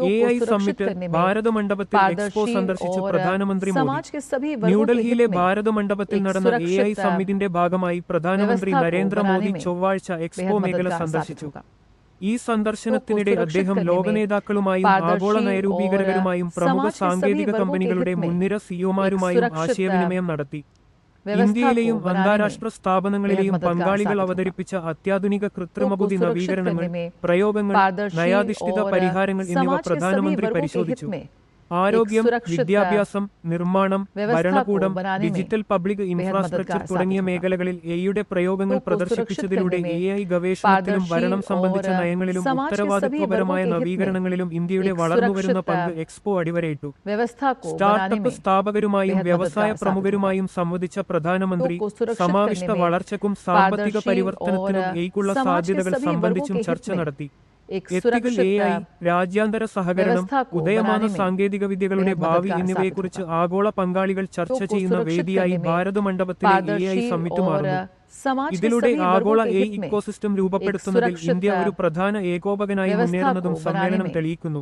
AI summit ഭാരത മണ്ഡപത്തിൽ expo സന്ദർശിച്ച് പ്രധാനമന്ത്രി മോദി. ന്യൂഡൽഹിയിലെ ഭാരത മണ്ഡപത്തിൽ നടന്ന AI സമ്മിറ്റിന്റെ ഭാഗമായി പ്രധാനമന്ത്രി നരേന്ദ്രമോദി ചൊവ്വാഴ്ച എക്സ്പോ മേഖല സന്ദർശിച്ചു. ഈ സന്ദർശനത്തിനിടെ അദ്ദേഹം ലോകനേതാക്കളുമായും ആഗോള നയരൂപീകരണകരുമായും പ്രമുഖ സാങ്കേതിക കമ്പനികളുടെ മുൻനിര സിഇഒമാരുമായും ആശയവിനിമയം നടത്തി. ഇന്ത്യയിലെയും അന്താരാഷ്ട്ര സ്ഥാപനങ്ങളിലെയും പങ്കാളികൾ അവതരിപ്പിച്ച അത്യാധുനിക കൃത്രിമബുദ്ധി നവീകരണങ്ങൾ, പ്രയോഗങ്ങൾ, നയാധിഷ്ഠിത പരിഹാരങ്ങൾ എന്നിവ പ്രധാനമന്ത്രി പരിശോധിച്ചു. ആരോഗ്യം, വിദ്യാഭ്യാസം, നിർമ്മാണം, ഭരണകൂടം, ഡിജിറ്റൽ പബ്ലിക് ഇൻഫ്രാസ്ട്രക്ചർ തുടങ്ങിയ മേഖലകളിൽ എയുടെ പ്രയോഗങ്ങൾ പ്രദർശിപ്പിച്ചതിലൂടെ AI ഗവേഷണത്തിലും ഭരണം സംബന്ധിച്ച നയങ്ങളിലും ഉത്തരവാദിത്വപരമായ നവീകരണങ്ങളിലും ഇന്ത്യയുടെ വളർന്നുവരുന്ന പങ്ക് എക്സ്പോ അടിവരയിട്ടു. സ്റ്റാർട്ടപ്പ് സ്ഥാപകരുമായും വ്യവസായ പ്രമുഖരുമായും സംവദിച്ച പ്രധാനമന്ത്രി സമാവിഷ്ട വളർച്ചയ്ക്കും സാമ്പത്തിക പരിവർത്തനത്തിനും എയ്ക്കുള്ള സാധ്യതകൾ സംബന്ധിച്ചും ചർച്ച നടത്തി. എത്തിക്കൽ AI, രാജ്യാന്തര സഹകരണം, ഉദയമാന സാങ്കേതികവിദ്യകളുടെ ഭാവി എന്നിവയെക്കുറിച്ച് ആഗോള പങ്കാളികൾ ചർച്ച ചെയ്യുന്ന വേദിയായി ഭാരത മണ്ഡപത്തിലെ AI സമ്മിറ്റ് മാറുന്നു. ഇതിലൂടെ ആഗോള AI ഇക്കോസിസ്റ്റം രൂപപ്പെടുത്തുന്നതിൽ ഇന്ത്യ ഒരു പ്രധാന ഏകോപകനായി മുന്നേറുന്നതും സമ്മേളനം തെളിയിക്കുന്നു.